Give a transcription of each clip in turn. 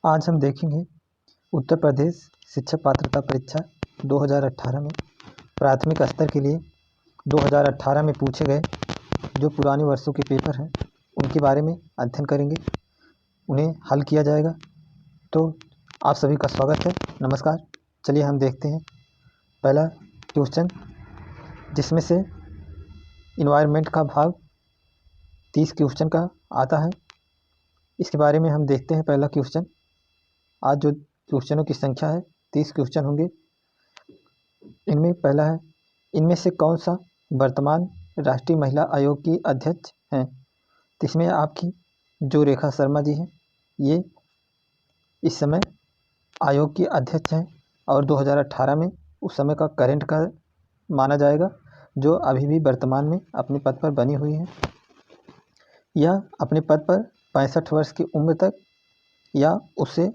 आज हम देखेंगे उत्तर प्रदेश शिक्षक पात्रता परीक्षा 2018 में प्राथमिक स्तर के लिए 2018 में पूछे गए जो पुराने वर्षों के पेपर हैं उनके बारे में अध्ययन करेंगे, उन्हें हल किया जाएगा। तो आप सभी का स्वागत है। नमस्कार। चलिए हम देखते हैं पहला क्वेश्चन, जिसमें से इन्वायरमेंट का भाग 30 क्वेश्चन का आता है। इसके बारे में हम देखते हैं। पहला क्वेश्चन, आज जो क्वेश्चनों की संख्या है 30 क्वेश्चन होंगे। इनमें पहला है, इनमें से कौन सा वर्तमान राष्ट्रीय महिला आयोग की अध्यक्ष हैं? तो इसमें आपकी जो रेखा शर्मा जी हैं, ये इस समय आयोग की अध्यक्ष हैं और 2018 में उस समय का करंट का माना जाएगा, जो अभी भी वर्तमान में अपने पद पर बनी हुई हैं। यह अपने पद पर 65 वर्ष की उम्र तक या उससे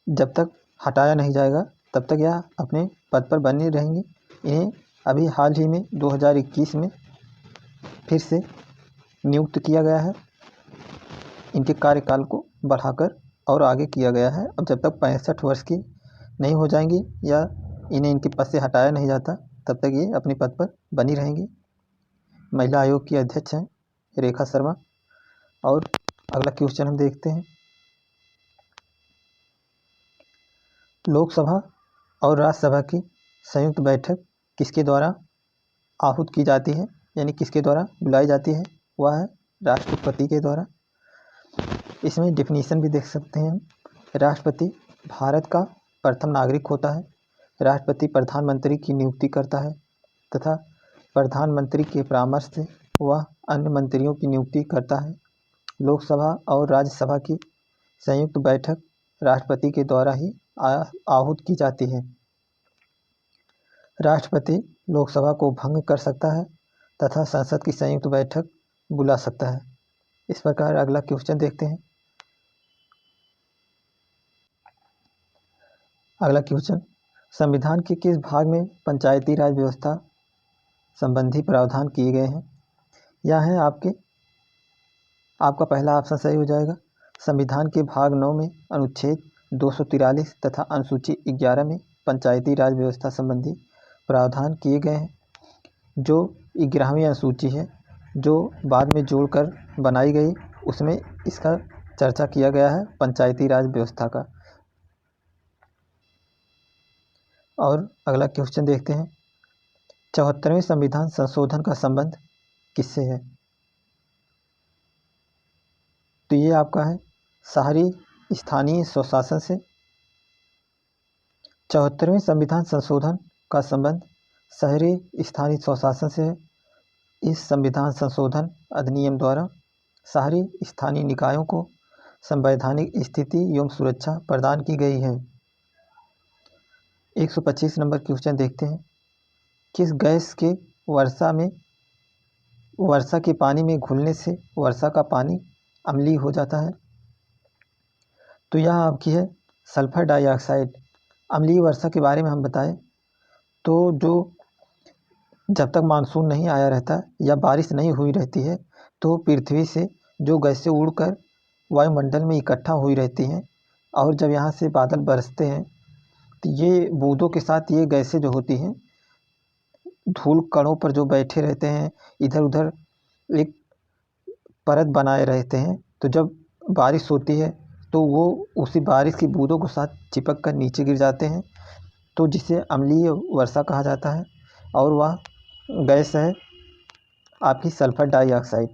जब तक हटाया नहीं जाएगा तब तक यह अपने पद पर बनी रहेंगी। इन्हें अभी हाल ही में 2021 में फिर से नियुक्त किया गया है। इनके कार्यकाल को बढ़ाकर और आगे किया गया है। अब जब तक 65 वर्ष की नहीं हो जाएंगी या इन्हें इनके पद से हटाया नहीं जाता तब तक ये अपने पद पर बनी रहेंगी। महिला आयोग की अध्यक्ष हैं रेखा शर्मा। और अगला क्वेश्चन हम देखते हैं, लोकसभा और राज्यसभा की संयुक्त बैठक किसके द्वारा आहूत की जाती है, यानी किसके द्वारा बुलाई जाती है? वह है राष्ट्रपति के द्वारा। इसमें डिफिनीशन भी देख सकते हैं। राष्ट्रपति भारत का प्रथम नागरिक होता है। राष्ट्रपति प्रधानमंत्री की नियुक्ति करता है तथा प्रधानमंत्री के परामर्श से वह अन्य मंत्रियों की नियुक्ति करता है। लोकसभा और राज्यसभा की संयुक्त बैठक राष्ट्रपति के द्वारा ही आहूत की जाती है। राष्ट्रपति लोकसभा को भंग कर सकता है तथा संसद की संयुक्त बैठक बुला सकता है। इस प्रकार अगला क्वेश्चन देखते हैं। अगला क्वेश्चन, संविधान के किस भाग में पंचायती राज व्यवस्था संबंधी प्रावधान किए गए हैं? यह है आपका पहला ऑप्शन सही हो जाएगा। संविधान के भाग 9 में अनुच्छेद 243 तथा अनुसूची 11 में पंचायती राज व्यवस्था संबंधी प्रावधान किए गए हैं। जो 11वीं अनुसूची है, जो बाद में जोड़कर बनाई गई, उसमें इसका चर्चा किया गया है पंचायती राज व्यवस्था का। और अगला क्वेश्चन देखते हैं, 74वें संविधान संशोधन का संबंध किससे है? तो ये आपका है शहरी स्थानीय स्वशासन से। 74वें संविधान संशोधन का संबंध शहरी स्थानीय स्वशासन से है। इस संविधान संशोधन अधिनियम द्वारा शहरी स्थानीय निकायों को संवैधानिक स्थिति एवं सुरक्षा प्रदान की गई है। 125 नंबर क्वेश्चन देखते हैं, किस गैस के वर्षा के पानी में घुलने से वर्षा का पानी अम्लीय हो जाता है? तो यह आपकी है सल्फर डाइऑक्साइड। अम्लीय वर्षा के बारे में हम बताएं तो जो जब तक मानसून नहीं आया रहता या बारिश नहीं हुई रहती है तो पृथ्वी से जो गैसें उड़कर वायुमंडल में इकट्ठा हुई रहती हैं और जब यहाँ से बादल बरसते हैं तो ये बूंदों के साथ ये गैसें जो होती हैं धूल कणों पर जो बैठे रहते हैं, इधर उधर एक परत बनाए रहते हैं। तो जब बारिश होती है तो वो उसी बारिश की बूंदों के साथ चिपक कर नीचे गिर जाते हैं, तो जिसे अम्लीय वर्षा कहा जाता है। और वह गैस है आपकी सल्फर डाइऑक्साइड।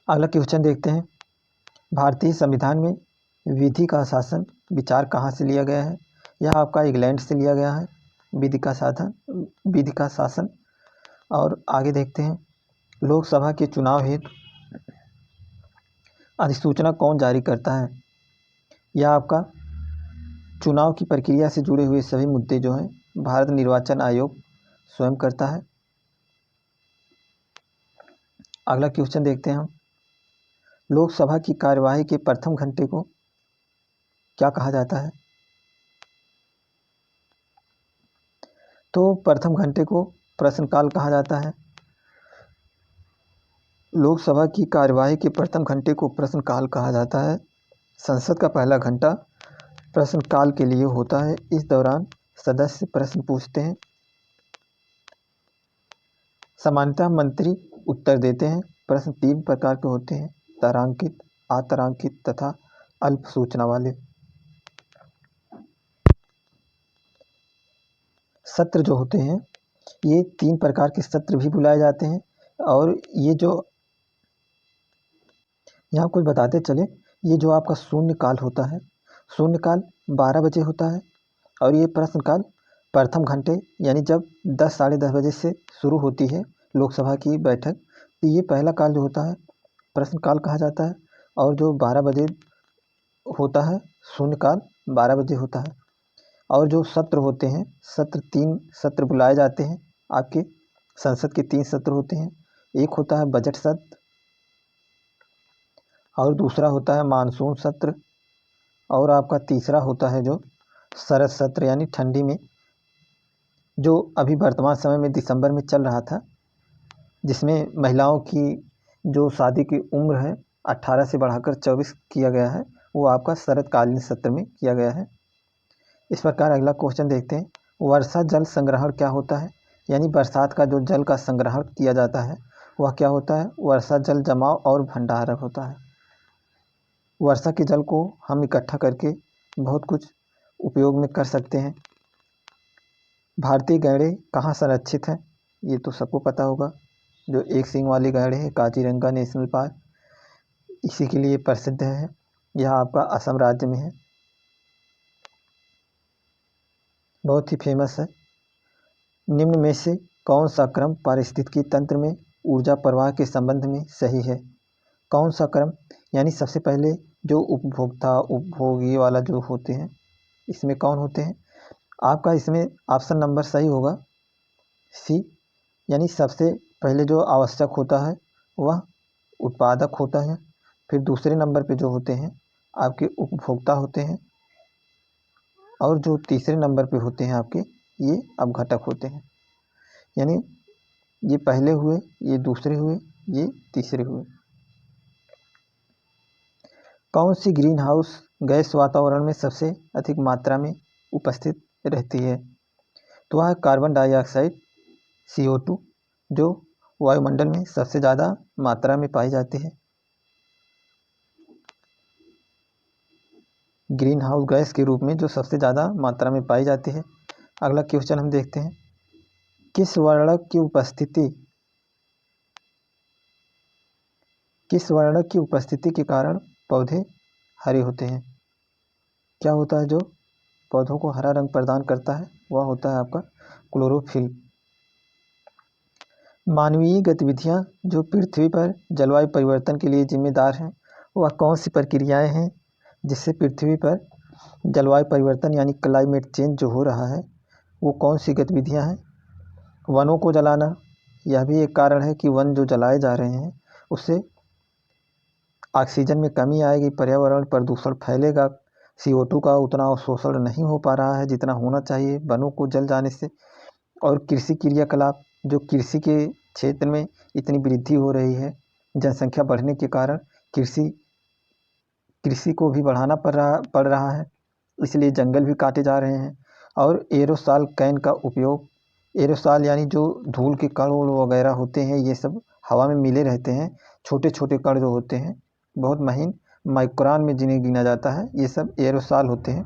अगला क्वेश्चन देखते हैं, भारतीय संविधान में विधि का शासन विचार कहाँ से लिया गया है? यह आपका इंग्लैंड से लिया गया है, विधि का शासन। और आगे देखते हैं, लोकसभा के चुनाव हेतु अधिसूचना कौन जारी करता है? यह आपका चुनाव की प्रक्रिया से जुड़े हुए सभी मुद्दे जो हैं भारत निर्वाचन आयोग स्वयं करता है। अगला क्वेश्चन देखते हैं हम, लोकसभा की कार्यवाही के प्रथम घंटे को क्या कहा जाता है? तो प्रथम घंटे को प्रश्नकाल कहा जाता है। लोकसभा की कार्यवाही के प्रथम घंटे को प्रश्नकाल कहा जाता है। संसद का पहला घंटा प्रश्नकाल के लिए होता है। इस दौरान सदस्य प्रश्न पूछते हैं। सामान्यतः मंत्री उत्तर देते हैं। प्रश्न 3 प्रकार के होते हैं: तारांकित, अतारांकित तथा अल्प सूचना वाले। सत्र जो होते हैं, ये 3 प्रकार के सत्र भी बुलाए जाते हैं। और ये जो यहाँ कुछ बताते चले, ये जो आपका शून्यकाल होता है, शून्यकाल 12 बजे होता है। और ये प्रश्नकाल प्रथम घंटे यानी जब 10 साढ़े 10 बजे से शुरू होती है लोकसभा की बैठक, तो ये पहला काल जो होता है प्रश्नकाल कहा जाता है। और जो 12 बजे होता है शून्यकाल 12 बजे होता है। और जो सत्र होते हैं, सत्र 3 सत्र बुलाए जाते हैं। आपके संसद के 3 सत्र होते हैं। एक होता है बजट सत्र, और दूसरा होता है मानसून सत्र, और आपका तीसरा होता है जो शरद सत्र यानी ठंडी में, जो अभी वर्तमान समय में दिसंबर में चल रहा था, जिसमें महिलाओं की जो शादी की उम्र है 18 से बढ़ाकर 24 किया गया है, वो आपका शरदकालीन सत्र में किया गया है। इस प्रकार अगला क्वेश्चन देखते हैं। वर्षा जल संग्रहण क्या होता है? यानी बरसात का जो जल का संग्रहण किया जाता है वह क्या होता है? वर्षा जल जमाव और भंडारण होता है। वर्षा के जल को हम इकट्ठा करके बहुत कुछ उपयोग में कर सकते हैं। भारतीय गैंडे कहाँ संरक्षित हैं? ये तो सबको पता होगा। जो एक सींग वाली गैंडे है काजीरंगा नेशनल पार्क, इसी के लिए प्रसिद्ध है। यह आपका असम राज्य में है, बहुत ही फेमस है। निम्न में से कौन सा क्रम पारिस्थितिकी तंत्र में ऊर्जा प्रवाह के संबंध में सही है? कौन सा क्रम? यानी सबसे पहले जो उपभोक्ता उपभोगी वाला जो होते हैं, इसमें कौन होते हैं? आपका इसमें ऑप्शन नंबर सही होगा सी, यानी सबसे पहले जो आवश्यक होता है वह उत्पादक होता है। फिर दूसरे नंबर पे जो होते हैं आपके उपभोक्ता होते हैं, और जो तीसरे नंबर पे होते हैं आपके ये अपघटक होते हैं। यानी ये पहले हुए, ये दूसरे हुए, ये तीसरे हुए। कौन सी ग्रीन हाउस गैस वातावरण में सबसे अधिक मात्रा में उपस्थित रहती है? तो वह कार्बन डाइऑक्साइड CO2, जो वायुमंडल में सबसे ज़्यादा मात्रा में पाई जाती है। ग्रीन हाउस गैस के रूप में जो सबसे ज़्यादा मात्रा में पाई जाती है। अगला क्वेश्चन हम देखते हैं। किस वर्णक की उपस्थिति के कारण पौधे हरे होते हैं? क्या होता है जो पौधों को हरा रंग प्रदान करता है? वह होता है आपका क्लोरोफिल। मानवीय गतिविधियां जो पृथ्वी पर जलवायु परिवर्तन के लिए जिम्मेदार हैं, वह कौन सी प्रक्रियाएं हैं जिससे पृथ्वी पर जलवायु परिवर्तन यानी क्लाइमेट चेंज जो हो रहा है, वो कौन सी गतिविधियां हैं? वनों को जलाना, यह भी एक कारण है कि वन जो जलाए जा रहे हैं उससे ऑक्सीजन में कमी आएगी, पर्यावरण प्रदूषण फैलेगा, CO2 का उतना अवशोषण नहीं हो पा रहा है जितना होना चाहिए वनों को जल जाने से। और कृषि क्रियाकलाप, जो कृषि के क्षेत्र में इतनी वृद्धि हो रही है, जनसंख्या बढ़ने के कारण कृषि को भी बढ़ाना पड़ रहा है, इसलिए जंगल भी काटे जा रहे हैं। और एरोसॉल कैन का उपयोग, एरोसॉल यानी जो धूल के कण वगैरह होते हैं, ये सब हवा में मिले रहते हैं। छोटे छोटे कण जो होते हैं बहुत महीन माइक्रोन में जिन्हें गिना जाता है, ये सब एरोसॉल होते हैं।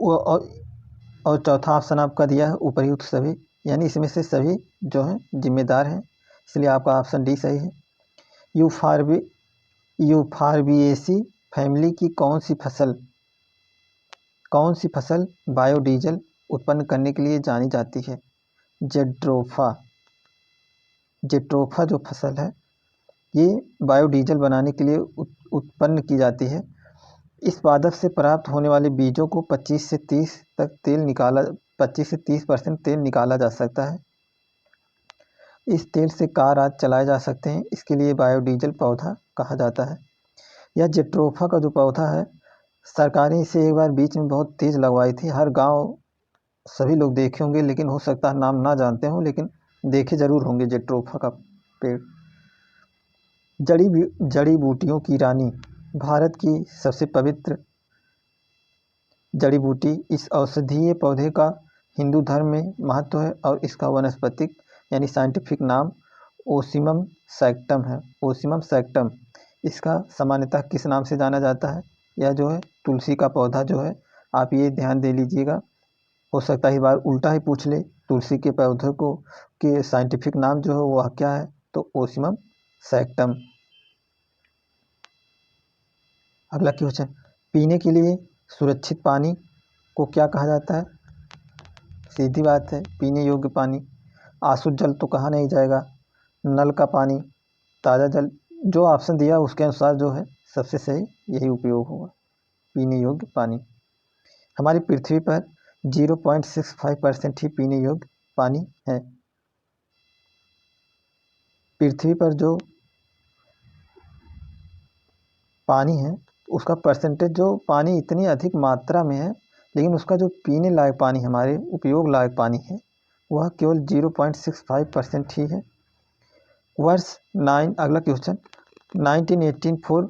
और चौथा ऑप्शन आपका दिया है उपर्युक्त सभी, यानी इसमें से सभी जो हैं जिम्मेदार हैं, इसलिए आपका ऑप्शन डी सही है। यूफारबिएसी फैमिली की कौन सी फसल बायोडीजल उत्पन्न करने के लिए जानी जाती है? जेट्रोफा जो फसल है ये बायोडीजल बनाने के लिए उत्पन्न की जाती है। इस पादप से प्राप्त होने वाले बीजों को 25 से 30% तेल निकाला जा सकता है। इस तेल से कार आदि चलाए जा सकते हैं, इसके लिए बायोडीजल पौधा कहा जाता है। यह जेट्रोफा का जो पौधा है, सरकारें इसे एक बार बीच में बहुत तेज लगवाई थी। हर गांव सभी लोग देखे होंगे, लेकिन हो सकता है नाम ना जानते हों, लेकिन देखे जरूर होंगे जेट्रोफा का पेड़। जड़ी बूटियों की रानी, भारत की सबसे पवित्र जड़ी बूटी। इस औषधीय पौधे का हिंदू धर्म में महत्व है और इसका वानस्पतिक यानी साइंटिफिक नाम ओसिमम सैक्टम है। ओसिमम सैक्टम। इसका सामान्यतः किस नाम से जाना जाता है? यह जो है तुलसी का पौधा जो है, आप ये ध्यान दे लीजिएगा। हो सकता है इस बार उल्टा ही पूछ ले, तुलसी के पौधे को के साइंटिफिक नाम जो है वह क्या है? तो ओसिमम सैक्टम। अगला क्वेश्चन, पीने के लिए सुरक्षित पानी को क्या कहा जाता है? सीधी बात है, पीने योग्य पानी। आशुद्ध जल तो कहा नहीं जाएगा। नल का पानी, ताज़ा जल। जो ऑप्शन दिया उसके अनुसार जो है सबसे सही यही उपयोग होगा, पीने योग्य पानी। हमारी पृथ्वी पर 0.65% ही पीने योग्य पानी है। पृथ्वी पर जो पानी है उसका परसेंटेज, जो पानी इतनी अधिक मात्रा में है लेकिन उसका जो पीने लायक पानी, हमारे उपयोग लायक पानी है, वह केवल 0.65% ही है। अगला क्वेश्चन, 1984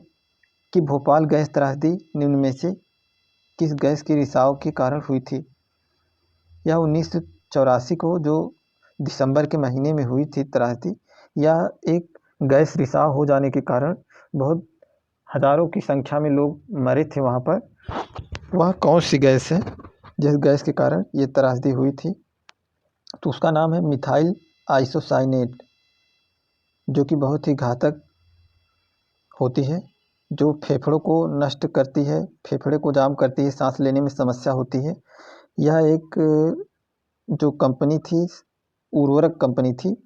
की भोपाल गैस त्रासदी निम्न में से किस गैस के रिसाव के कारण हुई थी? यह 1984 को जो दिसंबर के महीने में हुई थी त्रासदी, यह एक गैस रिसाव हो जाने के कारण बहुत हजारों की संख्या में लोग मरे थे वहाँ पर। वह कौन सी गैस है जिस गैस के कारण ये त्रासदी हुई थी? तो उसका नाम है मिथाइल आइसोसाइनेट, जो कि बहुत ही घातक होती है, जो फेफड़ों को नष्ट करती है, फेफड़े को जाम करती है, सांस लेने में समस्या होती है। यह एक जो कंपनी थी, उर्वरक कंपनी थी,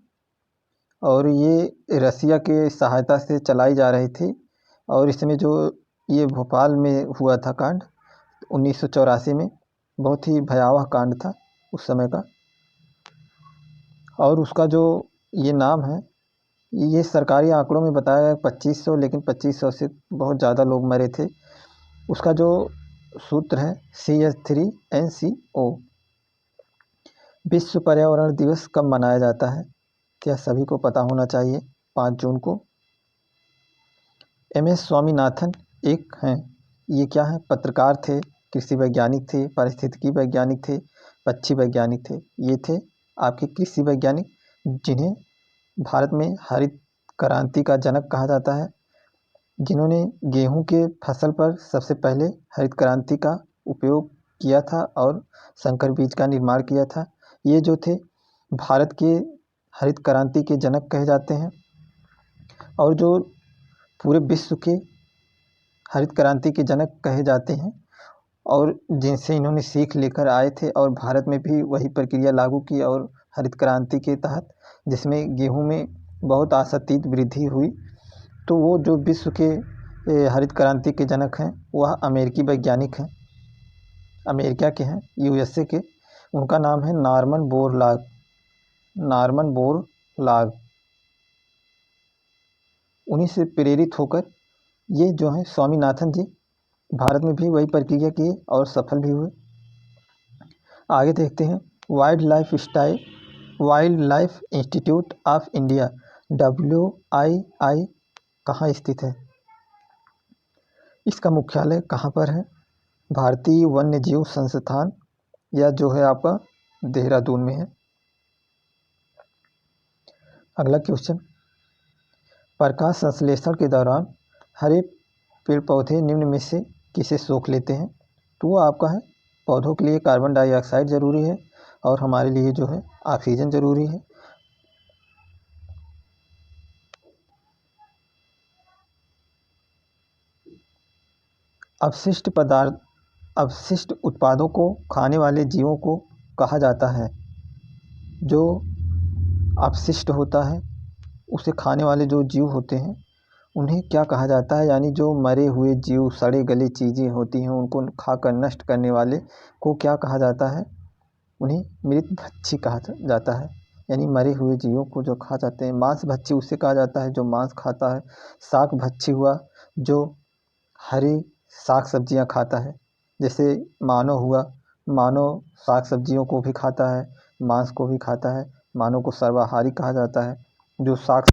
और ये रसिया के सहायता से चलाई जा रही थी। और इसमें जो ये भोपाल में हुआ था कांड 1984 में, बहुत ही भयावह कांड था उस समय का। और उसका जो ये नाम है, ये सरकारी आंकड़ों में बताया गया 2500, लेकिन 2500 से बहुत ज़्यादा लोग मरे थे। उसका जो सूत्र है CH3NCO। विश्व पर्यावरण दिवस कब मनाया जाता है? क्या सभी को पता होना चाहिए, 5 जून को। MS स्वामीनाथन एक हैं, ये क्या है? पत्रकार थे, कृषि वैज्ञानिक थे, पारिस्थितिकी वैज्ञानिक थे, पक्षी वैज्ञानिक थे। ये थे आपके कृषि वैज्ञानिक, जिन्हें भारत में हरित क्रांति का जनक कहा जाता है, जिन्होंने गेहूं के फसल पर सबसे पहले हरित क्रांति का उपयोग किया था और संकर बीज का निर्माण किया था। ये जो थे भारत के हरित क्रांति के जनक कहे जाते हैं, और जो पूरे विश्व के हरित क्रांति के जनक कहे जाते हैं, और जिनसे इन्होंने सीख लेकर आए थे और भारत में भी वही प्रक्रिया लागू की, और हरित क्रांति के तहत जिसमें गेहूं में बहुत आशातीत वृद्धि हुई। तो वो जो विश्व के हरित क्रांति के जनक हैं वह अमेरिकी वैज्ञानिक हैं, अमेरिका के हैं, USA के। उनका नाम है नॉर्मन बोरलॉग। Norman Borlaug. उन्हीं से प्रेरित होकर ये जो है स्वामीनाथन जी भारत में भी वही प्रक्रिया किए और सफल भी हुए। आगे देखते हैं, wild life institute of India WII कहाँ स्थित है? इसका मुख्यालय कहाँ पर है? भारतीय वन्य जीव संस्थान, या जो है आपका देहरादून में है। अगला क्वेश्चन, प्रकाश संश्लेषण के दौरान हरे पेड़ पौधे निम्न में से किसे सोख लेते हैं? तो वो आपका है, पौधों के लिए कार्बन डाइऑक्साइड जरूरी है और हमारे लिए जो है ऑक्सीजन जरूरी है। अपशिष्ट उत्पादों को खाने वाले जीवों को कहा जाता है। जो अपशिष्ट होता है उसे खाने वाले जो जीव होते हैं उन्हें क्या कहा जाता है? यानी जो मरे हुए जीव, सड़े गले चीज़ें होती हैं, उनको खाकर नष्ट करने वाले को क्या कहा जाता है? उन्हें मृतभक्षी कहा जाता है। यानी मरे हुए जीवों को जो खा जाते हैं। मांसभक्षी उसे कहा जाता है जो मांस खाता है। शाक भक्षी हुआ जो हरी साग सब्जियां खाता है, जैसे मानव हुआ, मानव साग सब्जियों को भी खाता है, मांस को भी खाता है। मानव को सर्वाहारी कहा जाता है, जो साग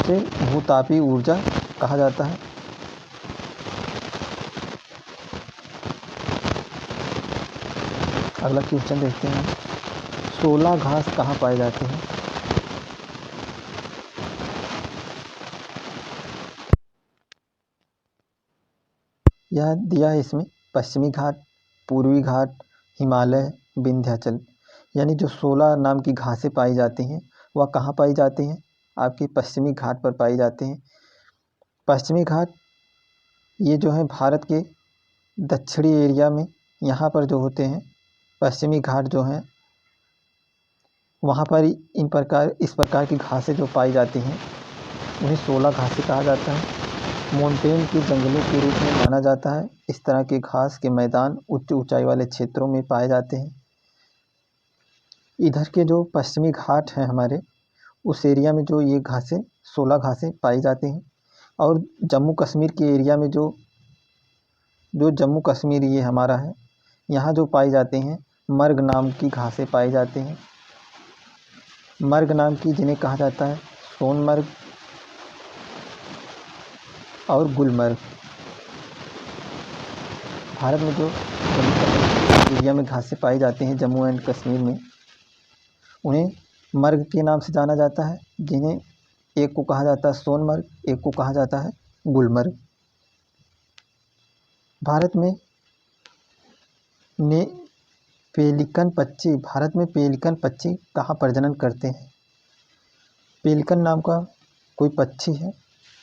इसे भूतापीय ऊर्जा कहा जाता है। अगला क्वेश्चन देखते हैं, 16 घास कहाँ पाए जाते हैं? यह दिया है इसमें पश्चिमी घाट, पूर्वी घाट, हिमालय, विंध्याचल। यानी जो 16 नाम की घासें पाई जाती हैं वह कहाँ पाई जाती हैं? आपके पश्चिमी घाट पर पाई जाती हैं। पश्चिमी घाट ये जो है भारत के दक्षिणी एरिया में, यहाँ पर जो होते हैं पश्चिमी घाट जो हैं वहाँ पर इस प्रकार की घासें जो पाई जाती हैं उन्हें 16 घासें कहा जाता है। माउंटेन के जंगलों के रूप में माना जाता है। इस तरह के घास के मैदान उच्च ऊंचाई वाले क्षेत्रों में पाए जाते हैं। इधर के जो पश्चिमी घाट हैं हमारे, उस एरिया में जो ये घासें 16 घासें पाई जाती हैं। और जम्मू कश्मीर के एरिया में जो जम्मू कश्मीर ये हमारा है, यहाँ जो पाई जाती हैं मर्ग नाम की घासें पाई जाती हैं। मर्ग नाम की जिन्हें कहा जाता है सोनमर्ग और गुलमर्ग। भारत में जो जम्मू कश्मीर एरिया में घासें पाई जाती हैं जम्मू एंड कश्मीर में, उन्हें मर्ग के नाम से जाना जाता है, जिन्हें एक को कहा जाता है सोनमर्ग, एक को कहा जाता है गुलमर्ग। भारत में पेलिकन पक्षी कहाँ प्रजनन करते हैं? पेलिकन नाम का कोई पक्षी है,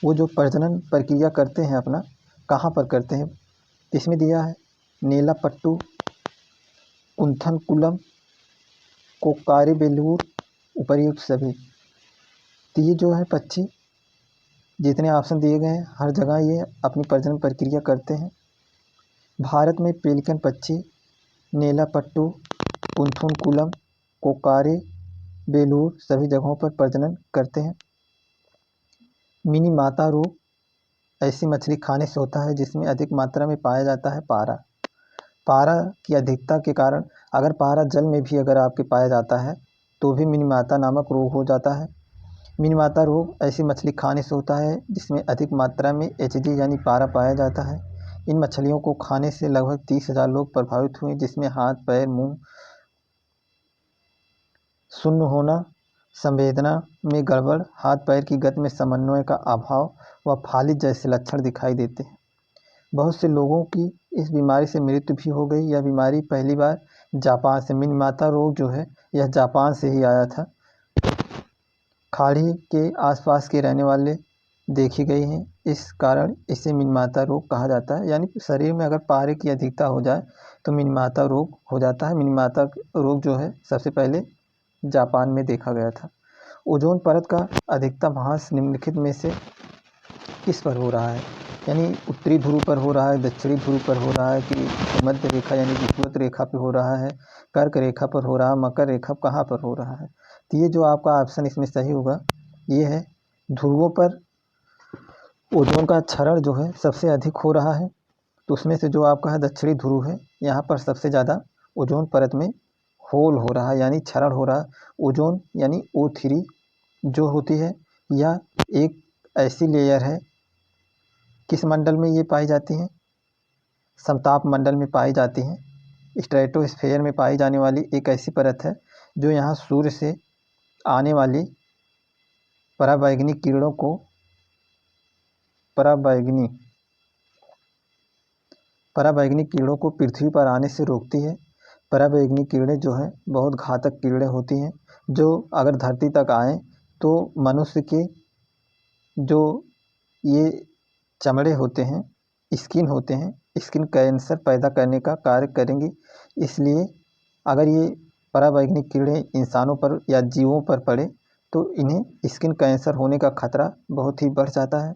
वो जो प्रजनन प्रक्रिया करते हैं अपना, कहाँ पर करते हैं? इसमें दिया है नेलापट्टू, कुंथनकुलम, कोक्कारेबेलूर, उपर्युक्त सभी। तो ये जो है पक्षी, जितने ऑप्शन दिए गए हैं हर जगह ये अपनी प्रजनन प्रक्रिया करते हैं। भारत में पेलिकन पक्षी नेलापट्टू, कुंथनकुलम, कोक्कारेबेलूर सभी जगहों पर प्रजनन करते हैं। मिनी माता रोग ऐसी मछली खाने से होता है जिसमें अधिक मात्रा में पाया जाता है पारा। पारा की अधिकता के कारण, अगर पारा जल में भी अगर आपके पाया जाता है तो भी मिनीमाता नामक रोग हो जाता है। मिनीमाता रोग ऐसी मछली खाने से होता है जिसमें अधिक मात्रा में एचडी यानी पारा पाया जाता है। इन मछलियों को खाने से लगभग 30,000 लोग प्रभावित हुए, जिसमें हाथ, पैर, मुंह शून्य होना, संवेदना में गड़बड़, हाथ पैर की गति में समन्वय का अभाव व फालिज जैसे लक्षण दिखाई देते हैं। बहुत से लोगों की इस बीमारी से मृत्यु भी हो गई। यह बीमारी पहली बार जापान से, मिनीमाता रोग जो है यह जापान से ही आया था। खाड़ी के आसपास के रहने वाले देखी गई हैं, इस कारण इसे मिनीमाता रोग कहा जाता है। यानी शरीर में अगर पारे की अधिकता हो जाए तो मिनीमाता रोग हो जाता है। मिनीमाता रोग जो है सबसे पहले जापान में देखा गया था। ओजोन परत का अधिकतम ह्रास निम्नलिखित में से किस पर हो रहा है? यानी उत्तरी ध्रुव पर हो रहा है, दक्षिणी ध्रुव पर हो रहा है, कि मध्य रेखा यानी विषुवत रेखा पर हो रहा है, कर्क रेखा पर हो रहा है, मकर रेखा कहाँ पर हो रहा है? तो ये जो आपका ऑप्शन इसमें सही होगा ये है, ध्रुवों पर ओजोन का क्षरण जो है सबसे अधिक हो रहा है। तो उसमें से जो आपका है दक्षिणी ध्रुव है, यहाँ पर सबसे ज़्यादा ओजोन परत में होल हो रहा है यानी क्षरण हो रहा है। ओजोन यानी O3 जो होती है, यह एक ऐसी लेयर है, किस मंडल में ये पाई जाती हैं? समताप मंडल में पाई जाती हैं। स्ट्रेटोस्फेयर में पाई जाने वाली एक ऐसी परत है जो यहाँ सूर्य से आने वाली पराबैंगनी किरणों को पराबैंगनी किरणों को पृथ्वी पर आने से रोकती है। पराबैंगनी किरणें जो हैं बहुत घातक किरणें होती हैं, जो अगर धरती तक आएँ तो मनुष्य के जो ये चमड़े होते हैं, स्किन होते हैं, स्किन कैंसर पैदा करने का कार्य करेंगी। इसलिए अगर ये पराबैंगनी किरणें इंसानों पर या जीवों पर पड़े तो इन्हें स्किन कैंसर होने का खतरा बहुत ही बढ़ जाता है।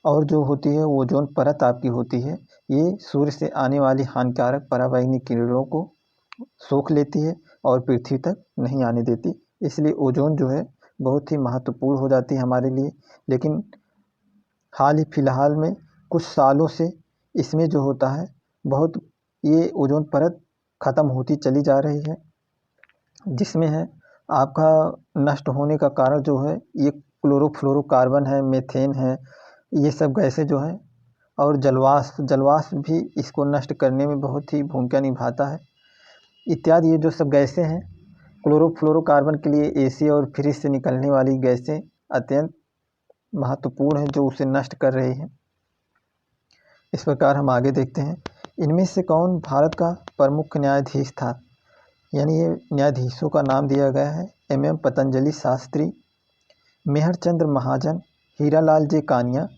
और जो होती है ओजोन परत आपकी होती है, ये सूर्य से आने वाली हानिकारक पराबैंगनी किरणों को सोख लेती है और पृथ्वी तक नहीं आने देती। इसलिए ओजोन जो है बहुत ही महत्वपूर्ण हो जाती है हमारे लिए। लेकिन हाल ही फिलहाल में कुछ सालों से इसमें जो होता है बहुत ये ओजोन परत ख़त्म होती चली जा रही है, जिसमें है आपका नष्ट होने का कारण जो है ये क्लोरोफ्लोरोकार्बन है, मीथेन है, ये सब गैसें जो हैं, और जलवाष्प भी इसको नष्ट करने में बहुत ही भूमिका निभाता है इत्यादि। ये जो सब गैसें हैं, क्लोरोफ्लोरोकार्बन के लिए एसी और फ्रिज से निकलने वाली गैसें अत्यंत महत्वपूर्ण हैं जो उसे नष्ट कर रही हैं। इस प्रकार हम आगे देखते हैं, इनमें से कौन भारत का प्रमुख न्यायाधीश था। यानी ये न्यायाधीशों का नाम दिया गया है, MM पतंजलि शास्त्री, मेहर चंद्र महाजन, हीरालाल जे कानिया,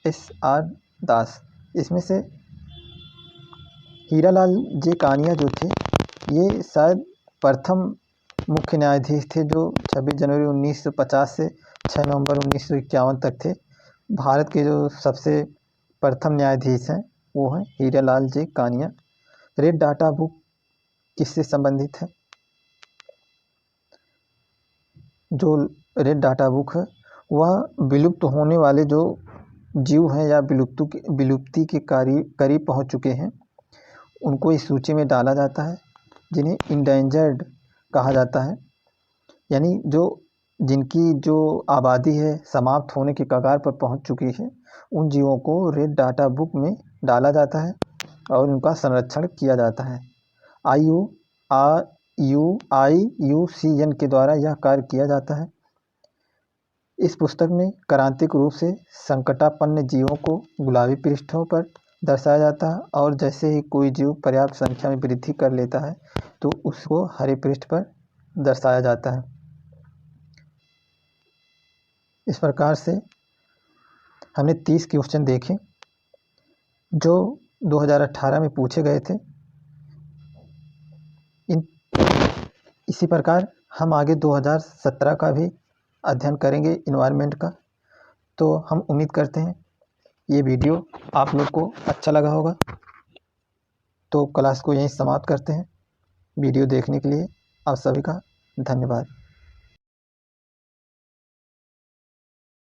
SR दास। इसमें से हीरालाल जे कानिया जो थे, ये शायद प्रथम मुख्य न्यायाधीश थे जो 26 जनवरी 1950 से 6 नवंबर 1951 तक थे। भारत के जो सबसे प्रथम न्यायाधीश हैं वो हैं हीरालाल जे कानिया। रेड डाटा बुक किससे संबंधित है। जो रेड डाटा बुक है वह विलुप्त होने वाले जो जीव हैं या विलुप्ति के करीब पहुंच चुके हैं उनको इस सूची में डाला जाता है, जिन्हें इंडेंजर्ड कहा जाता है। यानी जिनकी जो आबादी है समाप्त होने के कगार पर पहुंच चुकी है, उन जीवों को रेड डाटा बुक में डाला जाता है और उनका संरक्षण किया जाता है। IUCN के द्वारा यह कार्य किया जाता है। इस पुस्तक में क्रांतिक रूप से संकटापन्न जीवों को गुलाबी पृष्ठों पर दर्शाया जाता है, और जैसे ही कोई जीव पर्याप्त संख्या में वृद्धि कर लेता है तो उसको हरे पृष्ठ पर दर्शाया जाता है। इस प्रकार से हमने 30 क्वेश्चन देखे जो 2018 में पूछे गए थे। इसी प्रकार हम आगे 2017 का भी अध्ययन करेंगे इन्वायरमेंट का। तो हम उम्मीद करते हैं ये वीडियो आप लोग को अच्छा लगा होगा। तो क्लास को यहीं समाप्त करते हैं। वीडियो देखने के लिए आप सभी का धन्यवाद।